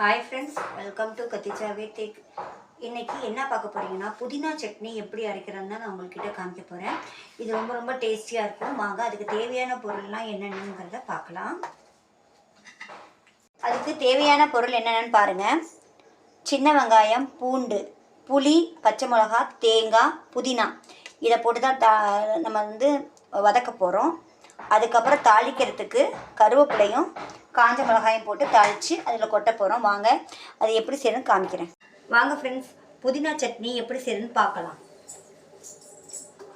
Hi friends, welcome to கத்திச்சா வீட்டிக். இன்றைக்கி என்ன பார்க்க போகிறீங்கன்னா, புதினா சட்னி எப்படி அரைக்கிறதுன்னு தான் நான் உங்கள்கிட்ட காமிக்க போகிறேன். இது ரொம்ப ரொம்ப டேஸ்டியாக இருக்கும். வாங்க அதுக்கு தேவையான பொருள்லாம் என்னென்னங்கிறத பார்க்கலாம். அதுக்கு தேவையான பொருள் என்னென்னு பாருங்கள். சின்ன வெங்காயம், பூண்டு, புளி, பச்சை மிளகா, தேங்காய், புதினா இதை போட்டு தான் நம்ம வதக்க போகிறோம். அதுக்கப்புறம் தாளிக்கிறதுக்கு கருவேப்பிலையும் காஞ்ச மிளகாயும் போட்டு தாளித்து அதில் கொட்ட போகிறோம். வாங்க அது எப்படி செய்யணும்னு காமிக்கிறேன். வாங்க ஃப்ரெண்ட்ஸ், புதினா சட்னி எப்படி செய்யணும்னு பார்க்கலாம்.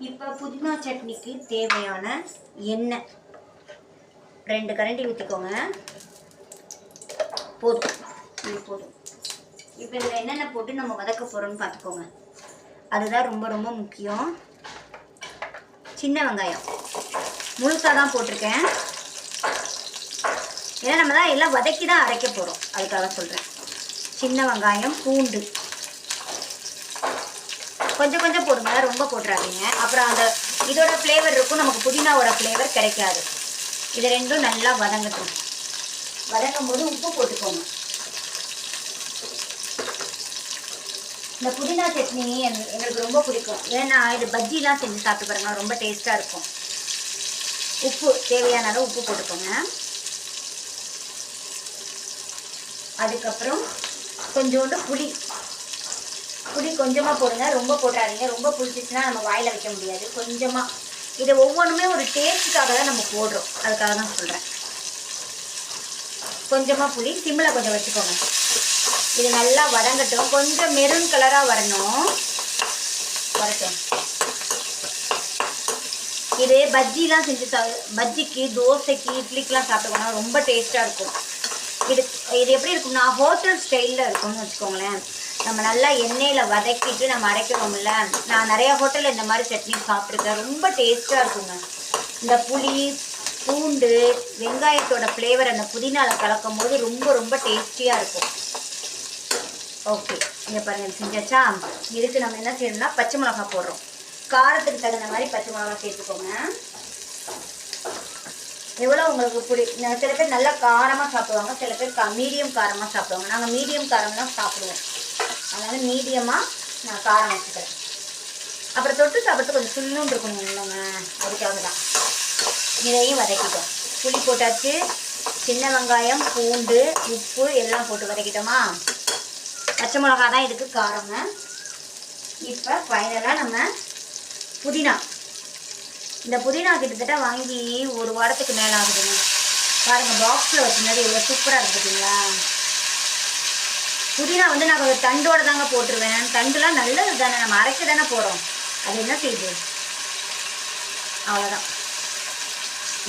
இப்போ புதினா சட்னிக்கு தேவையான எண்ணெய் 2 கரண்டி ஊற்றிக்கோங்க. போதும். இப்போ இதில் என்னென்ன போட்டு நம்ம வதக்க போகிறோம்னு பார்த்துக்கோங்க. அதுதான் ரொம்ப ரொம்ப முக்கியம். சின்ன வெங்காயம் முழுசாக தான் போட்டிருக்கேன். ஏன்னா நம்ம தான் எல்லாம் வதக்கி தான் அரைக்க போகிறோம், அதுக்காக சொல்கிறேன். சின்ன வெங்காயம், பூண்டு கொஞ்சம் கொஞ்சம் போடுங்க, ரொம்ப போட்டுறாதீங்க. அப்புறம் அந்த இதோட ஃப்ளேவர் இருக்கும், நமக்கு புதினாவோட ஃப்ளேவர் கிடைக்காது. இது ரெண்டும் நல்லா வதங்கட்டும். வதங்கும் போது உப்பு போட்டுக்கோங்க. இந்த புதினா சட்னி எங்களுக்கு ரொம்ப பிடிக்கும். ஏன்னா இது பஜ்ஜிலாம் செஞ்சு சாப்பிட்டு பாருங்க, ரொம்ப டேஸ்ட்டாக இருக்கும். உப்பு தேவையான அளவு உப்பு போட்டுக்கோங்க. அதுக்கப்புறம் கொஞ்சோண்டு புளி கொஞ்சமாக போடுங்க, ரொம்ப போட்டுறாதீங்க. ரொம்ப புளிச்சிச்சுன்னா நம்ம வாயில் வைக்க முடியாது. கொஞ்சமாக, இதை ஒவ்வொன்றுமே ஒரு டேஸ்ட்டுக்காக தான் நம்ம போடுறோம், அதுக்காக தான் சொல்கிறேன். கொஞ்சமாக புளி சிம்மில் கொஞ்சம் வச்சுக்கோங்க. இது நல்லா வதங்கட்டும். கொஞ்சம் மெரூன் கலராக வரட்டும். இது பஜ்ஜிலாம் செஞ்சு பஜ்ஜிக்கு, தோசைக்கு, இட்லிக்கெலாம் சாப்பிட்டுக்கோங்க, ரொம்ப டேஸ்ட்டாக இருக்கும். இது எப்படி இருக்கும்னா ஹோட்டல் ஸ்டைலில் இருக்கும்னு வச்சுக்கோங்களேன். நம்ம நல்லா எண்ணெயில் வதக்கிட்டு நம்ம அரைக்கிறோம்ல. நான் நிறையா ஹோட்டலில் இந்த மாதிரி சட்னி சாப்பிட்ருக்கேன், ரொம்ப டேஸ்ட்டாக இருக்குங்க. இந்த புளி, பூண்டு, வெங்காயத்தோட ஃப்ளேவர் அந்த புதினாவில் கலக்கும் போது ரொம்ப ரொம்ப டேஸ்டியாக இருக்கும். ஓகே, இங்கே பாருங்கள் செஞ்சாச்சா. இதுக்கு நம்ம என்ன செய்யணும்னா பச்சை மிளகா போடுறோம். காரத்துக்கு தகுந்த மாதிரி பச்சை மிளகா சேர்த்துக்கோங்க. எவ்வளோ உங்களுக்கு சில பேர் நல்லா காரமாக சாப்பிடுவாங்க, சில பேர் மீடியம் காரமாக சாப்பிடுவாங்க. நாங்கள் மீடியம் காரம் தான் சாப்பிடுவோம், அதனால் மீடியமாக நான் காரம் வச்சுக்கிறேன். அப்புறம் தொட்டு சாப்பிட்றது கொஞ்சம் சுள்ளுன்னு இருக்கணும் இல்லைங்க, அதுக்காக தான். இதையும் வதக்கிட்டோம். புளி போட்டாச்சு, சின்ன வெங்காயம், பூண்டு, உப்பு எல்லாம் போட்டு வதக்கிட்டோமா. பச்சை மிளகா தான் இதுக்கு காரங்க. இப்போ ஃபைனலாக நம்ம புதினா. இந்த புதினா கிட்டத்தட்ட வாங்கி 1 வாரத்துக்கு மேலே ஆகுதுங்க. பாருங்கள், பாக்ஸில் வச்சுருந்தது எவ்வளோ சூப்பராக இருக்குதுங்களா. புதினா நான் கொஞ்சம் தண்டோடு தாங்க போட்டுருவேன். தண்டுலாம் நல்லது தானே, நம்ம அரைக்க தானே போகிறோம். அது என்ன செய்யுது, அவ்வளோதான்.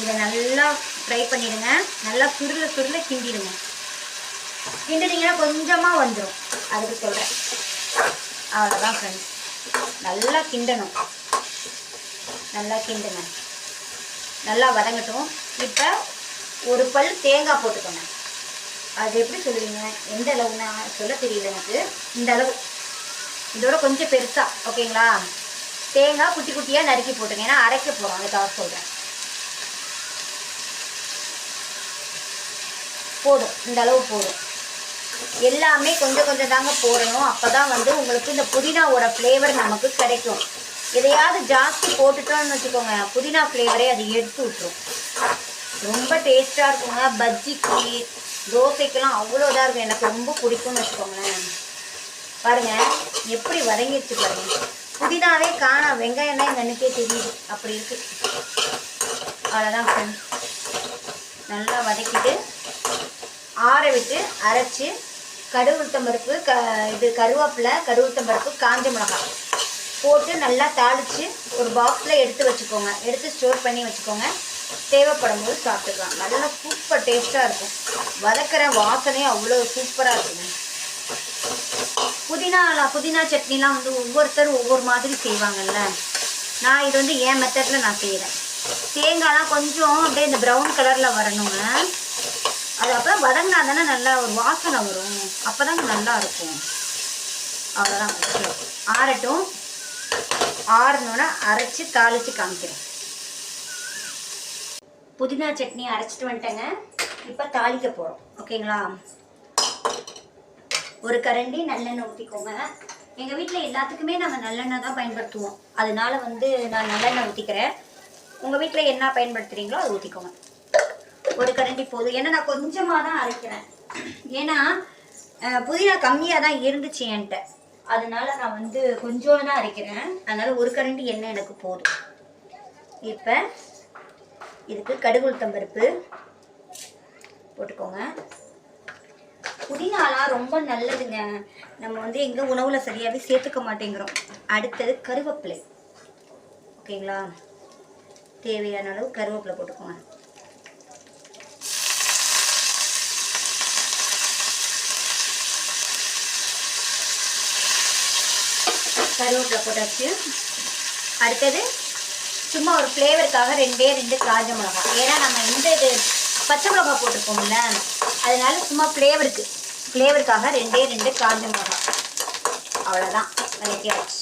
இதை நல்லா ஃப்ரை பண்ணிவிடுங்க. நல்லா சுருள கிண்டிடுங்க. கிண்டினீங்கன்னா கொஞ்சமாக வந்துடும், அதுக்கு சொல்கிறேன். அவ்வளோதான் ஃப்ரெண்ட்ஸ், நல்லா கிண்டணும். நல்லா கிண்டுங்க, நல்லா வதங்கட்டும். இப்போ ஒரு பல் தேங்காய் போட்டுக்கோங்க. அது எப்படி சொல்லுவீங்க, எந்த அளவுன்னா சொல்ல தெரியல எனக்கு. இந்த அளவு, இதோட கொஞ்சம் பெருசாக, ஓகேங்களா. தேங்காய் குட்டி குட்டியாக நறுக்கி போட்டுங்க, ஏன்னா அரைக்க போகிறோம், அதுக்காக சொல்கிறேன். போதும், இந்த அளவு போதும். எல்லாமே கொஞ்சம் கொஞ்சம் தாங்க போடணும். அப்போ தான் உங்களுக்கு இந்த புதினாவோட ஃப்ளேவர் நமக்கு கிடைக்கும். எதையாவது ஜாஸ்தி போட்டுட்டோம்னு வச்சுக்கோங்க, புதினா ஃப்ளேவரே அது எடுத்து விட்டுரும். ரொம்ப டேஸ்ட்டாக இருக்குங்க. பஜ்ஜிக்கு, தோசைக்கெல்லாம் அவ்வளோ இதாக இருக்கும். எனக்கு ரொம்ப பிடிக்கும்னு வச்சுக்கோங்களேன். பாருங்கள் எப்படி வதங்கிடுச்சு பாருங்கள். புதினாவே காணோம், வெங்காயம் தான் எங்கள் அன்னைக்கே தெரியுது, அப்படி இருக்குது. அவ்வளோதான் ஃப்ரெண்ட்ஸ். நல்லா வதக்கிட்டு ஆற விட்டு அரைச்சி கடுகு உளுத்தம்பருப்பு, கருவேப்பிலை, கடுகு உளுத்தம்பருப்பு, காஞ்ச மிளகாய் போட்டு நல்லா தாளித்து ஒரு பாக்ஸில் எடுத்து வச்சுக்கோங்க. எடுத்து ஸ்டோர் பண்ணி வச்சுக்கோங்க. தேவைப்படும் போது சாப்பிட்டுக்கலாம். நல்லா சூப்பர் டேஸ்ட்டாக இருக்கும். வதக்கிற வாசனையும் அவ்வளோ சூப்பராக இருக்குங்க. புதினா சட்னிலாம் ஒவ்வொருத்தரும் ஒவ்வொரு மாதிரி செய்வாங்கல்ல. நான் இது என் மெத்தடில் நான் செய்கிறேன். தேங்காய்லாம் கொஞ்சம் அப்படியே இந்த ப்ரௌன் கலரில் வரணுங்க. அது அப்புறம் வதங்கினா தானே நல்லா ஒரு வாசனை வரும், அப்போ தாங்க நல்லா இருக்கும். அவ்வளோதான். ஆறட்டும். ஆறணுன்னா அரைச்சி தாளித்து காமிக்கிறேன். புதினா சட்னி அரைச்சிட்டு வந்துட்டேங்க. இப்போ தாளிக்க போகிறோம், ஓகேங்களா. ஒரு கரண்டி நல்லெண்ணெய் ஊற்றிக்கோங்க. எங்கள் வீட்டில் எல்லாத்துக்குமே நம்ம நல்லெண்ணெய் தான் பயன்படுத்துவோம். அதனால வந்து நான் நல்லெண்ணெய் ஊற்றிக்கிறேன். உங்கள் வீட்டில் என்ன பயன்படுத்துகிறீங்களோ அதை ஊற்றிக்கோங்க. ஒரு கரண்டி போதும். ஏன்னா நான் கொஞ்சமாக தான் அரைக்கிறேன். ஏன்னா புதினா கம்மியாக தான் இருந்துச்சு என்கிட்ட. அதனால நான் வந்து கொஞ்சோடு தான் அரைக்கிறேன். அதனால் ஒரு கரண்டி எண்ணெய் எனக்கு போதும். இப்போ இதுக்கு கடுகு உளுத்தம் பருப்பு போட்டுக்கோங்க. புதினாலாம் ரொம்ப நல்லதுங்க. நம்ம வந்து எங்கள் உணவில் சரியாகவே சேர்த்துக்க மாட்டேங்கிறோம். அடுத்தது கருவேப்பிலை. ஓகேங்களா? தேவையான அளவு கருவேப்பிலை போட்டுக்கோங்க. கருவேப்பிலை போட்டாச்சு. அடுத்தது சும்மா ஒரு ஃப்ளேவருக்காக 2 காஞ்ச மிளகா. ஏன்னா நம்ம இந்த இது பச்சை மிளகா போட்டிருக்கோம்ல, அதனால சும்மா ஃப்ளேவருக்காக 2 காஞ்ச மிளகா. அவ்வளோதான், வதக்கியாச்சு.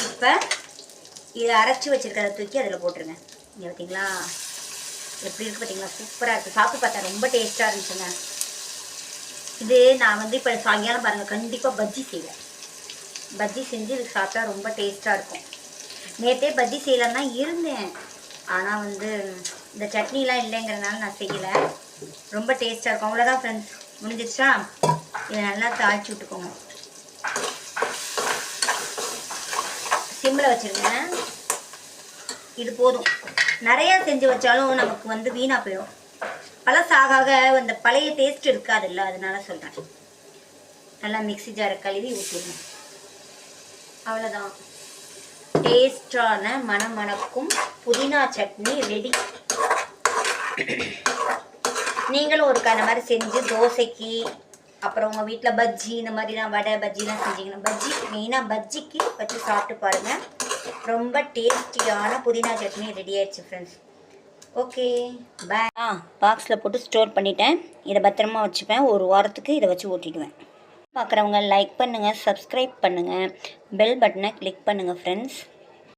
இப்போ இதை அரைச்சி வச்சுருக்கிறத தூக்கி அதில் போட்டுருங்க. இங்கே பார்த்தீங்களா எப்படி இருக்குது? பார்த்தீங்களா? சூப்பராக இருக்குது. சாப்பிட்டு பார்த்தா ரொம்ப டேஸ்ட்டாக இருந்துச்சுங்க. இது நான் வந்து இப்போ சாயங்காலம் பாருங்கள் கண்டிப்பாக பஜ்ஜி செய்வேன். பஜ்ஜி செஞ்சு இது சாப்பிட்டா ரொம்ப டேஸ்ட்டாக இருக்கும். நேற்றே பஜ்ஜி செய்யலாம் தான் இருந்தேன், ஆனால் வந்து இந்த சட்னிலாம் இல்லைங்கிறதுனால நான் செய்யலை. ரொம்ப டேஸ்ட்டாக இருக்கும். அவ்வளோதான் ஃப்ரெண்ட்ஸ், முடிஞ்சிடுச்சா? இதை நல்லா தாளித்து விட்டுக்கோங்க. சிம்மில் வச்சுருங்க. இது போதும். நிறையா செஞ்சு வச்சாலும் நமக்கு வந்து வீணாக போயிடும். பழசாக அந்த பழைய டேஸ்ட் இருக்காதுல்ல, அதனால சொல்கிறேன். நல்லா மிக்ஸி ஜாரை கழுவி ஊற்றிடுங்க. அவ்வளோதான், டேஸ்டான மணமணக்கும் புதினா சட்னி ரெடி. நீங்களும் ஒரு அந்த மாதிரி செஞ்சு தோசைக்கு, அப்புறம் உங்கள் வீட்டில் பஜ்ஜி இந்த மாதிரிலாம் வடை பஜ்ஜிலாம் செஞ்சிங்கன்னா, பஜ்ஜி மெயினாக பஜ்ஜிக்கு வச்சு சாப்பிட்டு பாருங்கள். ரொம்ப டேஸ்டியான புதினா சட்னி ரெடி ஆயிடுச்சு ஃப்ரெண்ட்ஸ். Okay bye. பாக்ஸில் போட்டு ஸ்டோர் பண்ணிட்டேன். இதை பத்திரமா வச்சுப்பேன். ஒரு வாரத்துக்கு இதை வச்சு ஓட்டிடுவேன். பார்க்குறவங்க லைக் பண்ணுங்கள், சப்ஸ்கிரைப் பண்ணுங்கள், பெல் பட்டனை கிளிக் பண்ணுங்கள் ஃப்ரெண்ட்ஸ்.